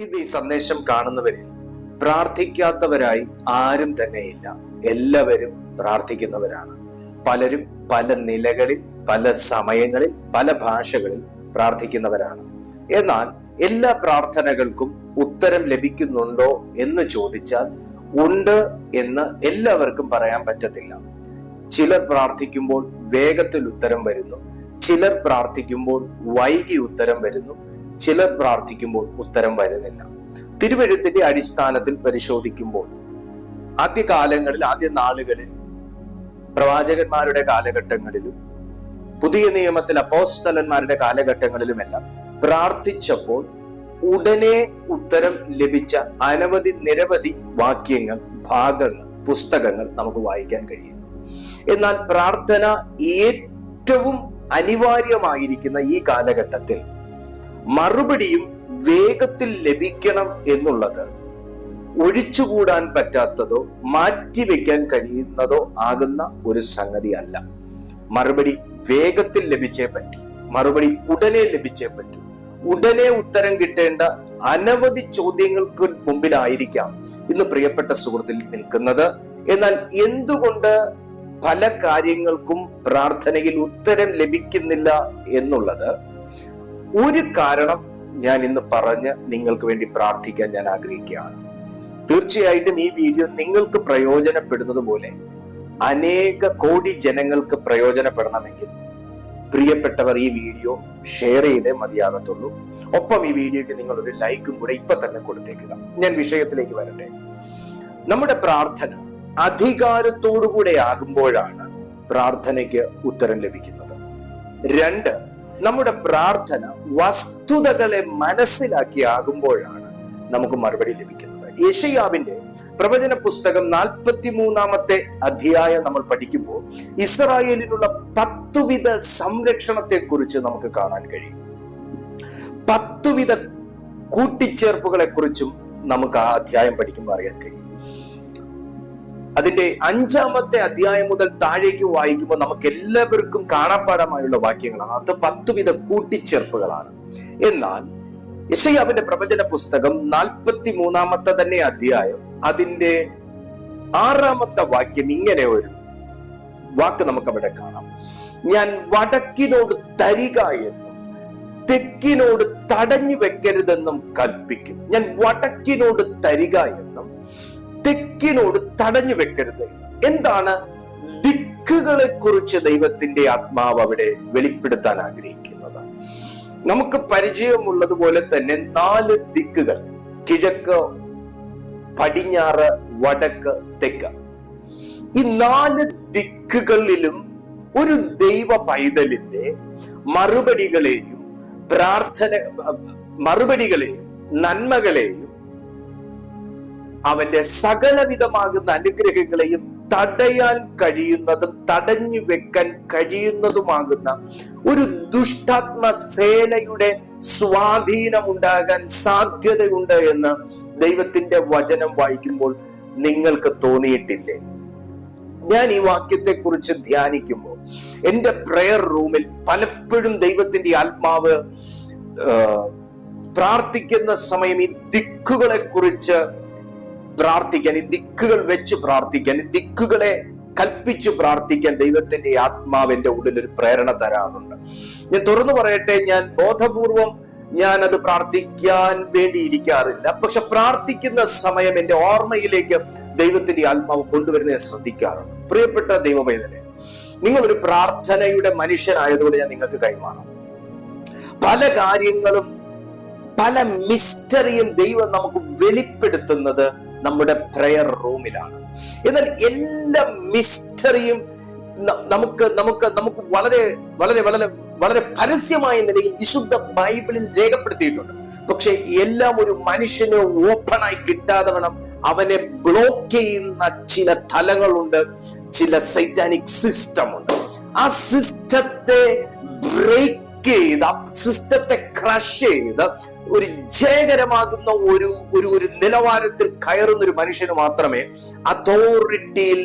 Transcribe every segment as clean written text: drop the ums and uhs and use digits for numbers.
ഇത് ഈ സന്ദേശം കാണുന്നവരിൽ പ്രാർത്ഥിക്കാത്തവരായി ആരും തന്നെയില്ല. എല്ലാവരും പ്രാർത്ഥിക്കുന്നവരാണ്. പലരും പല നിലകളിൽ, പല സമയങ്ങളിൽ, പല ഭാഷകളിൽ പ്രാർത്ഥിക്കുന്നവരാണ്. എന്നാൽ എല്ലാ പ്രാർത്ഥനകൾക്കും ഉത്തരം ലഭിക്കുന്നുണ്ടോ എന്ന് ചോദിച്ചാൽ ഉണ്ട് എന്ന് എല്ലാവർക്കും പറയാൻ പറ്റത്തില്ല. ചിലർ പ്രാർത്ഥിക്കുമ്പോൾ വേഗത്തിൽ ഉത്തരം വരുന്നു, ചിലർ പ്രാർത്ഥിക്കുമ്പോൾ വൈകി ഉത്തരം വരുന്നു, ചിലർ പ്രാർത്ഥിക്കുമ്പോൾ ഉത്തരം വരുന്നില്ല. തിരുവെഴുത്തിന്റെ അടിസ്ഥാനത്തിൽ പരിശോധിക്കുമ്പോൾ ആദ്യ നാളുകളിൽ പ്രവാചകന്മാരുടെ കാലഘട്ടങ്ങളിലും പുതിയ നിയമത്തിൽ അപ്പോസ്തലന്മാരുടെ കാലഘട്ടങ്ങളിലുമെല്ലാം പ്രാർത്ഥിച്ചപ്പോൾ ഉടനെ ഉത്തരം ലഭിച്ച നിരവധി വാക്യങ്ങൾ, ഭാഗങ്ങൾ, പുസ്തകങ്ങൾ നമുക്ക് വായിക്കാൻ കഴിയുന്നു. എന്നാൽ പ്രാർത്ഥന ഏറ്റവും അനിവാര്യമായിരിക്കുന്ന ഈ കാലഘട്ടത്തിൽ മറുപടിയും വേഗത്തിൽ ലഭിക്കണം എന്നുള്ളത് ഒഴിച്ചുകൂടാൻ പറ്റാത്തതോ മാറ്റിവെക്കാൻ കഴിയുന്നതോ ആകുന്ന ഒരു സംഗതി അല്ല. മറുപടി വേഗത്തിൽ ലഭിച്ചേ പറ്റൂ, മറുപടി ഉടനെ ലഭിച്ചേ പറ്റൂ. ഉടനെ ഉത്തരം കിട്ടേണ്ട അനവധി ചോദ്യങ്ങൾക്ക് മുമ്പിലായിരിക്കാം ഇന്ന് പ്രിയപ്പെട്ട സുഹൃത്തിൽ നിൽക്കുന്നത്. എന്നാൽ എന്തുകൊണ്ട് പല കാര്യങ്ങൾക്കും പ്രാർത്ഥനയിൽ ഉത്തരം ലഭിക്കുന്നില്ല എന്നുള്ളത് ഒരു കാരണം ഞാൻ ഇന്ന് പറഞ്ഞ് നിങ്ങൾക്ക് വേണ്ടി പ്രാർത്ഥിക്കാൻ ഞാൻ ആഗ്രഹിക്കുകയാണ്. തീർച്ചയായിട്ടും ഈ വീഡിയോ നിങ്ങൾക്ക് പ്രയോജനപ്പെടുന്നത് പോലെ അനേക കോടി ജനങ്ങൾക്ക് പ്രയോജനപ്പെടണമെങ്കിൽ പ്രിയപ്പെട്ടവർ ഈ വീഡിയോ ഷെയർ ചെയ്തേ മതിയാകത്തുള്ളൂ. ഒപ്പം ഈ വീഡിയോക്ക് നിങ്ങൾ ഒരു ലൈക്കും കൂടെ ഇപ്പൊ തന്നെ കൊടുത്തേക്കുക. ഞാൻ വിഷയത്തിലേക്ക് വരട്ടെ. നമ്മുടെ പ്രാർത്ഥന അധികാരത്തോടുകൂടെ ആകുമ്പോഴാണ് പ്രാർത്ഥനയ്ക്ക് ഉത്തരം ലഭിക്കുന്നത്. 2, നമ്മുടെ പ്രാർത്ഥന വസ്തുതകളെ മനസ്സിലാക്കി ആകുമ്പോഴാണ് നമുക്ക് മറുപടി ലഭിക്കുന്നത്. യെശയ്യാവിന്റെ പ്രവചന പുസ്തകം 43-ാമത്തെ അധ്യായം നമ്മൾ പഠിക്കുമ്പോൾ ഇസ്രായേലിനുള്ള 10 വിധ സംരക്ഷണത്തെ കുറിച്ച് നമുക്ക് കാണാൻ കഴിയും. 10 വിധ കൂട്ടിച്ചേർപ്പുകളെ കുറിച്ചും നമുക്ക് ആ അധ്യായം പഠിക്കുമ്പോൾ അറിയാൻ കഴിയും. അതിന്റെ 5-ാമത്തെ അധ്യായം മുതൽ താഴേക്ക് വായിക്കുമ്പോൾ നമുക്ക് എല്ലാവർക്കും കാണാപ്പാടമായുള്ള വാക്യങ്ങളാണ്. അത് 10 വിധ കൂട്ടിച്ചേർപ്പുകളാണ്. എന്നാൽ യെശയ്യാവിന്റെ പ്രവചന പുസ്തകം 43-ാമത്തെ തന്നെ അധ്യായം അതിന്റെ 6-ാമത്തെ വാക്യം ഇങ്ങനെ ഒരു വാക്ക് നമുക്ക് അവിടെ കാണാം. ഞാൻ വടക്കിനോട് തരിക എന്നും തെക്കിനോട് തടഞ്ഞു വെക്കരുതെന്നും കൽപ്പിക്കും. ഞാൻ വടക്കിനോട് തരിക എന്നും തെക്കിനോട് തടഞ്ഞു വെക്കരുത്. എന്താണ് ദിക്കുകളെ കുറിച്ച് ദൈവത്തിന്റെ ആത്മാവ് അവിടെ വെളിപ്പെടുത്താൻ ആഗ്രഹിക്കുന്നത്? നമുക്ക് പരിചയമുള്ളതുപോലെ തന്നെ 4 ദിക്കുകൾ: കിഴക്ക്, പടിഞ്ഞാറ്, വടക്ക്, തെക്ക്. ഈ 4 ദിക്കുകളിലും ഒരു ദൈവ പൈതലിന്റെ മറുപടികളെയും നന്മകളെയും അവന്റെ സകലവിധമാകുന്ന അനുഗ്രഹങ്ങളെയും തടയാൻ കഴിയുന്നതും തടഞ്ഞു വെക്കാൻ കഴിയുന്നതുമാകുന്ന ഒരു ദുഷ്ടാത്മ സേനയുടെ സ്വാധീനമുണ്ടാകാൻ സാധ്യതയുണ്ട് എന്ന് ദൈവത്തിന്റെ വചനം വായിക്കുമ്പോൾ നിങ്ങൾക്ക് തോന്നിയിട്ടില്ലേ? ഞാൻ ഈ വാക്യത്തെ കുറിച്ച് ധ്യാനിക്കുമ്പോൾ എന്റെ പ്രയർ റൂമിൽ പലപ്പോഴും ദൈവത്തിന്റെ ആത്മാവ് പ്രാർത്ഥിക്കുന്ന സമയം ഈ ദിക്കുകളെ കുറിച്ച് പ്രാർത്ഥിക്കാൻ, ഈ ദിക്കുകൾ വെച്ച് പ്രാർത്ഥിക്കാൻ, ഈ ദിക്കുകളെ കൽപ്പിച്ചു പ്രാർത്ഥിക്കാൻ ദൈവത്തിന്റെ ആത്മാവിന്റെ ഉള്ളിൽ ഒരു പ്രേരണ തരാറുണ്ട്. ഞാൻ തുറന്നു പറയട്ടെ, ഞാൻ ബോധപൂർവം ഞാൻ അത് പ്രാർത്ഥിക്കാൻ വേണ്ടി ഇരിക്കാറില്ല. പക്ഷെ പ്രാർത്ഥിക്കുന്ന സമയം എന്റെ ഓർമ്മയിലേക്ക് ദൈവത്തിന്റെ ആത്മാവ് കൊണ്ടുവരുന്നതിനെ ശ്രദ്ധിക്കാറുണ്ട്. പ്രിയപ്പെട്ട ദൈവവേദനെ, നിങ്ങളൊരു പ്രാർത്ഥനയുടെ മനുഷ്യനായതുകൊണ്ട് ഞാൻ നിങ്ങൾക്ക് കൈമാറാം. പല കാര്യങ്ങളും, പല മിസ്റ്ററിയും ദൈവം നമുക്ക് വെളിപ്പെടുത്തുന്നത് നമ്മുടെ പ്രയർ റൂമിലാണ്. എന്നാൽ എല്ലാ മിസ്റ്ററിയും നമുക്ക് വളരെ വളരെ വളരെ വളരെ പരസ്യമായ നിലയിൽ വിശുദ്ധ ബൈബിളിൽ രേഖപ്പെടുത്തിയിട്ടുണ്ട്. പക്ഷെ എല്ലാം ഒരു മനുഷ്യന് ഓപ്പണായി കിട്ടാതെ വേണം അവനെ ബ്ലോക്ക് ചെയ്യുന്ന ചില തലങ്ങളുണ്ട്, ചില സൈറ്റാനിക് സിസ്റ്റം ഉണ്ട്. ആ സിസ്റ്റത്തെ ബ്രേക്ക് ചെയ്ത്, ആ സിസ്റ്റത്തെ ക്രഷ് ചെയ്ത് ഒരു ജയകരമാകുന്ന ഒരു നിലവാരത്തിൽ കയറുന്ന ഒരു മനുഷ്യന് മാത്രമേ അതോറിറ്റിയിൽ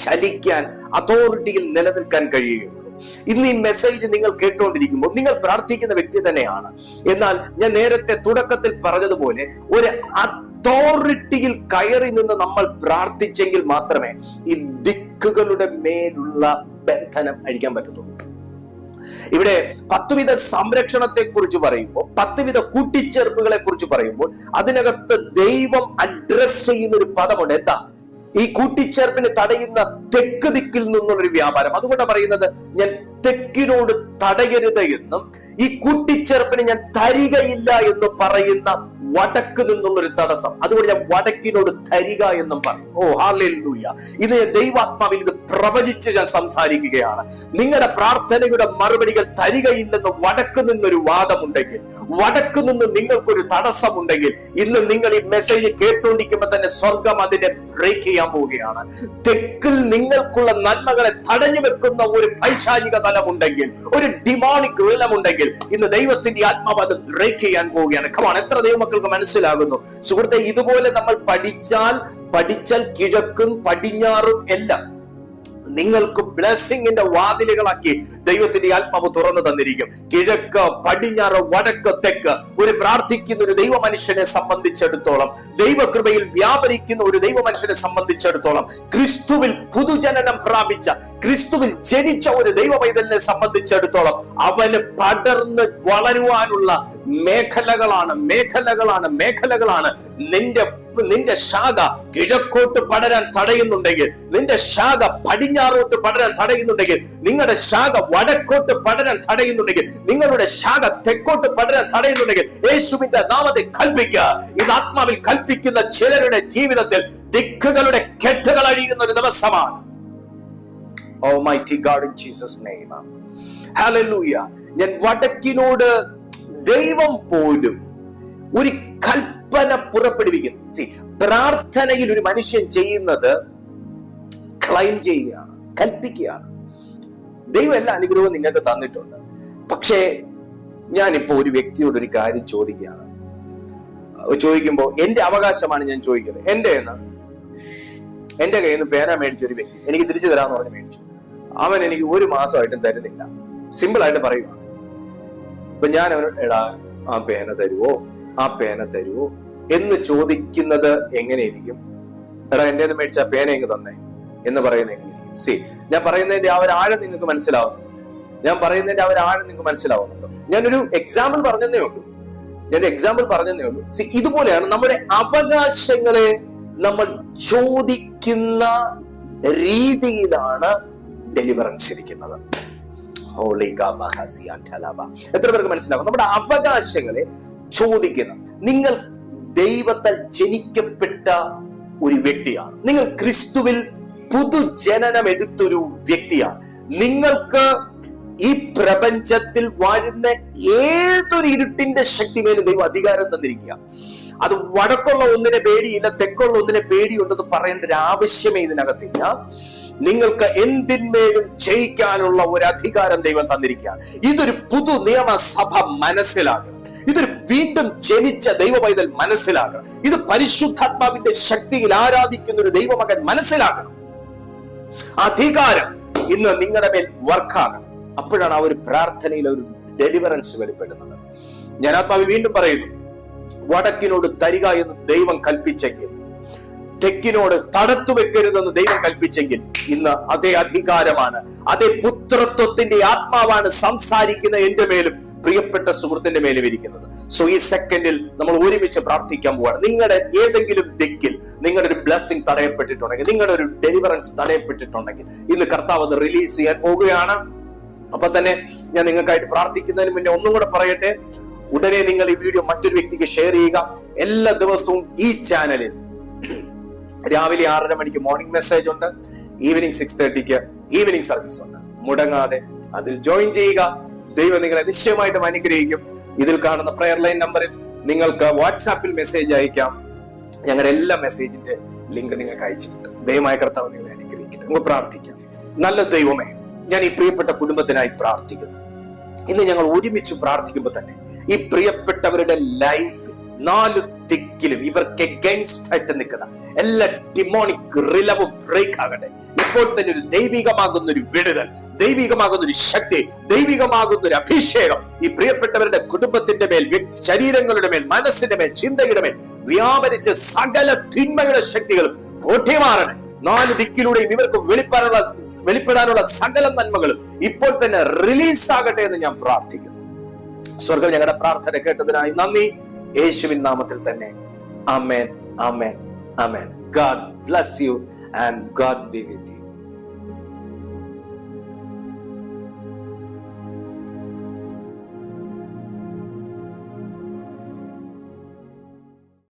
ചലിക്കാൻ, അതോറിറ്റിയിൽ നിലനിൽക്കാൻ കഴിയുകയുള്ളൂ. ഇന്ന് ഈ മെസ്സേജ് നിങ്ങൾ കേട്ടുകൊണ്ടിരിക്കുമ്പോൾ നിങ്ങൾ പ്രാർത്ഥിക്കുന്ന വ്യക്തി തന്നെയാണ്. എന്നാൽ ഞാൻ നേരത്തെ തുടക്കത്തിൽ പറഞ്ഞതുപോലെ ഒരു അതോറിറ്റിയിൽ കയറി നിന്ന് നമ്മൾ പ്രാർത്ഥിച്ചെങ്കിൽ മാത്രമേ ഈ ദിക്കുകളുടെ മേലുള്ള ബന്ധനം അഴിക്കാൻ പറ്റത്തുള്ളൂ. ഇവിടെ 10 വിധ സംരക്ഷണത്തെ കുറിച്ച് പറയുമ്പോൾ, 10 വിധ കൂട്ടിച്ചേർപ്പുകളെ കുറിച്ച് പറയുമ്പോൾ അതിനകത്ത് ദൈവം അഡ്രസ് ചെയ്യുന്ന ഒരു പദമുണ്ട്. എന്താ? ഈ കൂട്ടിച്ചേർപ്പിന് തടയുന്ന തെക്ക് ദിക്കിൽ നിന്നുള്ളൊരു വ്യാപാരം. അതുകൊണ്ടാണ് പറയുന്നത് ഞാൻ തെക്കിനോട് തടയരുത് എന്നും ഈ കൂട്ടിച്ചേർപ്പിന് ഞാൻ തരികയില്ല എന്ന് പറയുന്ന വടക്ക് നിന്നുള്ളൊരു തടസ്സം. അതുകൊണ്ട് ഞാൻ വടക്കിനോട് തരിക എന്നും പറഞ്ഞു. ഓ ഹല്ലേലൂയ! ഇത് ദൈവാത്മാവിൽ ഇത് പ്രവചിച്ച് ഞാൻ സംസാരിക്കുകയാണ്. നിങ്ങളുടെ പ്രാർത്ഥനയുടെ മറുപടികൾ തരികയില്ലെന്ന് വടക്ക് നിന്നൊരു വാദമുണ്ടെങ്കിൽ, വടക്ക് നിന്ന് നിങ്ങൾക്കൊരു തടസ്സമുണ്ടെങ്കിൽ, ഇന്ന് നിങ്ങൾ ഈ മെസ്സേജ് കേട്ടുകൊണ്ടിരിക്കുമ്പോൾ തന്നെ സ്വർഗം അതിനെ ബ്രേക്ക് ചെയ്യാൻ പോവുകയാണ്. തെക്കിൽ നിങ്ങൾക്കുള്ള നന്മകളെ തടഞ്ഞു വെക്കുന്ന ഒരു പൈശാചിക തലമുണ്ടെങ്കിൽ, ഒരു ഡിമോണിക് റിലമുണ്ടെങ്കിൽ, ഇന്ന് ദൈവത്തിന്റെ ആത്മാവ് അത് ബ്രേക്ക് ചെയ്യാൻ പോവുകയാണ്. കമാൺ, എത്ര ദൈവമക്കൾക്ക് മനസ്സിലാകുന്നു? സുഹൃത്തെ, ഇതുപോലെ നമ്മൾ പഠിച്ചാൽ കിഴക്കും പടിഞ്ഞാറും എല്ലാം നിങ്ങൾക്ക് ബ്ലെസ്സിങ്ങിന്റെ വാതിലുകളാക്കി ദൈവത്തിന്റെ ആത്മാവ് തുറന്നു തന്നിരിക്കും. കിഴക്ക് പടിഞ്ഞാറ് വടക്ക് തെക്ക് ഒരു പ്രാർത്ഥിക്കുന്ന ഒരു ദൈവ മനുഷ്യനെ സംബന്ധിച്ചിടത്തോളം, ദൈവകൃപയിൽ വ്യാപരിക്കുന്ന ഒരു ദൈവ മനുഷ്യനെ സംബന്ധിച്ചിടത്തോളം, ക്രിസ്തുവിൽ പുതുജനനം പ്രാപിച്ച, ക്രിസ്തുവിൽ ജനിച്ച ഒരു ദൈവ പൈതലിനെ സംബന്ധിച്ചിടത്തോളം അവന് പടർന്ന് വളരുവാനുള്ള മേഖലകളാണ്. നിന്റെ ശാഖ കിഴക്കോട്ട് പടരാൻ തടയുന്നുണ്ടെങ്കിൽ, നിന്റെ ശാഖ പടിഞ്ഞാറോട്ട് പടരാൻ തടയുന്നുണ്ടെങ്കിൽ, നിങ്ങളുടെ ശാഖ വടക്കോട്ട് പടരാൻ തടയുന്നുണ്ടെങ്കിൽ, നിങ്ങളുടെ ശാഖ തെക്കോട്ട് പടരാൻ തടയുന്നുണ്ടെങ്കിൽ, യേശുവിന്റെ നാമത്തെ കൽപ്പിക്കുക. ഇത് ആത്മാവിൽ കൽപ്പിക്കുന്ന ചിലരുടെ ജീവിതത്തിൽ ദിക്കുകളുടെ കെട്ടുകൾ അഴിയുന്ന ഒരു ദിവസമാണ്. Almighty God, in Jesus' name. Hallelujah. ഞാൻ വടക്കിനോട് ദൈവം പോലും ഒരു കൽപ്പന പുറപ്പെടുവിക്കുന്നു. പ്രാർത്ഥനയിൽ ഒരു മനുഷ്യൻ ചെയ്യുന്നത് ക്ലൈം ചെയ്യുകയാണ്, കൽപ്പിക്കുകയാണ്. ദൈവം എല്ലാ അനുഗ്രഹവും നിങ്ങൾക്ക് തന്നിട്ടുണ്ട്. പക്ഷേ ഞാനിപ്പോ ഒരു വ്യക്തിയോട് ഒരു കാര്യം ചോദിക്കുമ്പോൾ എന്റെ അവകാശമാണ് ഞാൻ ചോദിക്കുന്നത്. എന്റെ കയ്യിൽ നിന്ന് പേന മേടിച്ച ഒരു വ്യക്തി എനിക്ക് തിരിച്ചു തരാമെന്ന് പറഞ്ഞ് മേടിച്ചു. അവൻ എനിക്ക് 1 മാസമായിട്ടും തരുന്നില്ല. സിമ്പിൾ ആയിട്ട് പറയുകയാണ്. അപ്പൊ ഞാൻ അവനോട് എടാ ആ പേന തരുവോ എന്ന് ചോദിക്കുന്നത് എങ്ങനെയിരിക്കും? എടാ എന്റെ മേടിച്ച പേന എങ്ങ് തന്നെ എന്ന് പറയുന്നത് എങ്ങനെയിരിക്കും? ഞാൻ പറയുന്നതിന്റെ ആ ഒരു ആഴം നിങ്ങൾക്ക് മനസ്സിലാവുന്നുണ്ടോ? ഞാനൊരു എക്സാമ്പിൾ പറഞ്ഞതേ ഉള്ളൂ. ഇതുപോലെയാണ് നമ്മുടെ അവകാശങ്ങളെ നമ്മൾ ചോദിക്കുന്ന രീതിയിലാണ് ഡെലിവറൻസ് ഇരിക്കുന്നത്. എത്ര പേർക്ക് മനസ്സിലാവും? നമ്മുടെ അവകാശങ്ങളെ ചോദിക്കുന്ന, നിങ്ങൾ ദൈവത്താൽ ജനിക്കപ്പെട്ട ഒരു വ്യക്തിയാണ്. നിങ്ങൾ ക്രിസ്തുവിൽ പുതുജനനം എടുത്തൊരു വ്യക്തിയാണ്. നിങ്ങൾക്ക് ഈ പ്രപഞ്ചത്തിൽ വാഴുന്ന ഏതൊരു ഇരുട്ടിന്റെ ശക്തിമേലും ദൈവം അധികാരം തന്നിരിക്കുക. അത് വടക്കുള്ള ഒന്നിനെ പേടിയില്ല, തെക്കുള്ള ഒന്നിനെ പേടിയുണ്ടെന്ന് പറയേണ്ട ഒരു ആവശ്യമേ ഇതിനകത്തില്ല. നിങ്ങൾക്ക് എന്തിന്മേലും ജയിക്കാനുള്ള ഒരു അധികാരം ദൈവം തന്നിരിക്കുകയാണ്. ഇതൊരു പുതു നിയമസഭ മനസ്സിലാകണം. ഇതൊരു വീണ്ടും ജനിച്ച ദൈവ പൈതൽ മനസ്സിലാക്കണം. ഇത് പരിശുദ്ധാത്മാവിന്റെ ശക്തിയിൽ ആരാധിക്കുന്ന ഒരു ദൈവമകൻ മനസ്സിലാക്കണം. അധികാരം ഇന്ന് നിങ്ങളുടെ മേൽ വർക്കാകണം. അപ്പോഴാണ് ആ ഒരു പ്രാർത്ഥനയിൽ ഒരു ഡെലിവറൻസ് വെളിപ്പെടുന്നത്. ഞാൻ ആത്മാവ് വീണ്ടും പറയുന്നു, വടക്കിനോട് തരിക എന്ന് ദൈവം കൽപ്പിച്ചെങ്കിൽ, തെക്കിനോട് തടത്തു വെക്കരുതെന്ന് ദൈവം കൽപ്പിച്ചെങ്കിൽ, ഇന്ന് അതേ അധികാരമാണ്, അതേ പുത്രത്വത്തിന്റെ ആത്മാവാണ് സംസാരിക്കുന്ന എന്റെ മേലും പ്രിയപ്പെട്ട സുഹൃത്തിന്റെ മേലും ഇരിക്കുന്നത്. സോ ഈ സെക്കൻഡിൽ നമ്മൾ ഒരുമിച്ച് പ്രാർത്ഥിക്കാൻ പോവാണ്. നിങ്ങളുടെ ഏതെങ്കിലും ദിക്കിൽ നിങ്ങളുടെ ഒരു ബ്ലെസ്സിങ് തടയപ്പെട്ടിട്ടുണ്ടെങ്കിൽ, നിങ്ങളുടെ ഒരു ഡെലിവറൻസ് തടയപ്പെട്ടിട്ടുണ്ടെങ്കിൽ, ഇന്ന് കർത്താവ് അത് റിലീസ് ചെയ്യാൻ പോവുകയാണ്. അപ്പൊ തന്നെ ഞാൻ നിങ്ങൾക്കായിട്ട് പ്രാർത്ഥിക്കുന്നതിന് മുന്നേ ഒന്നും കൂടെ പറയട്ടെ. ഉടനെ നിങ്ങൾ ഈ വീഡിയോ മറ്റൊരു വ്യക്തിക്ക് ഷെയർ ചെയ്യുക. എല്ലാ ദിവസവും ഈ ചാനലിൽ രാവിലെ 6:30 മണിക്ക് മോർണിംഗ് മെസ്സേജ് ഉണ്ട്, ഈവനിങ് 6:30 ഈവനിങ് സർവീസ് ഉണ്ട്. മുടങ്ങാതെ അതിൽ ജോയിൻ ചെയ്യുക. ദൈവം നിങ്ങളെ നിശ്ചയമായിട്ടും അനുഗ്രഹിക്കും. ഇതിൽ കാണുന്ന പ്രയർ ലൈൻ നമ്പറിൽ നിങ്ങൾക്ക് വാട്സാപ്പിൽ മെസ്സേജ് അയക്കാം. ഞങ്ങളുടെ എല്ലാ മെസ്സേജിന്റെ ലിങ്ക് നിങ്ങൾക്ക് അയച്ചിട്ടുണ്ട്. ദൈവമായ കർത്താവ് നിങ്ങളെ അനുഗ്രഹിക്കട്ടെ. നമുക്ക് പ്രാർത്ഥിക്കാം. നല്ല ദൈവമേ, ഞാൻ ഈ പ്രിയപ്പെട്ട കുടുംബത്തിനായി പ്രാർത്ഥിക്കുന്നു. ഇന്ന് ഞങ്ങൾ ഒരുമിച്ച് പ്രാർത്ഥിക്കുമ്പോൾ തന്നെ ഈ പ്രിയപ്പെട്ടവരുടെ ലൈഫ് 4 ദിക്ക് ദിക്കിലും ഇവർക്ക് എഗൈൻസ്റ്റ് ആയിട്ട് നിൽക്കുന്ന എല്ലാ ഡിമോണിക് റിലവും ബ്രേക്ക് ആകട്ടെ. ഇപ്പോൾ തന്നെ ഒരു ദൈവികമാകുന്ന ഒരു വിടുതൽ, ദൈവികമാകുന്ന ഒരു ശക്തി, ദൈവികമാകുന്ന ഒരു അഭിഷേകം ഈ പ്രിയപ്പെട്ടവരുടെ കുടുംബത്തിന്റെ മേൽ, ശരീരങ്ങളുടെ മേൽ, മനസ്സിന്റെ മേൽ, ചിന്തയുടെ മേൽ വ്യാപരിച്ച് സകല തിന്മയുടെ ശക്തികളും പൊട്ടിമാറണേ. 4 ദിക്കിലൂടെയും ഇവർക്ക് വെളിപ്പെടാനുള്ള സകല നന്മകളും ഇപ്പോൾ തന്നെ റിലീസ് ആകട്ടെ എന്ന് ഞാൻ പ്രാർത്ഥിക്കുന്നു. സ്വർഗം ഞങ്ങളുടെ പ്രാർത്ഥന കേട്ടതിനായി നന്ദി. യേശുവിൻ നാമത്തിൽ തന്നെ ആമേൻ, ആമേൻ, ആമേൻ. God bless you and God be with you.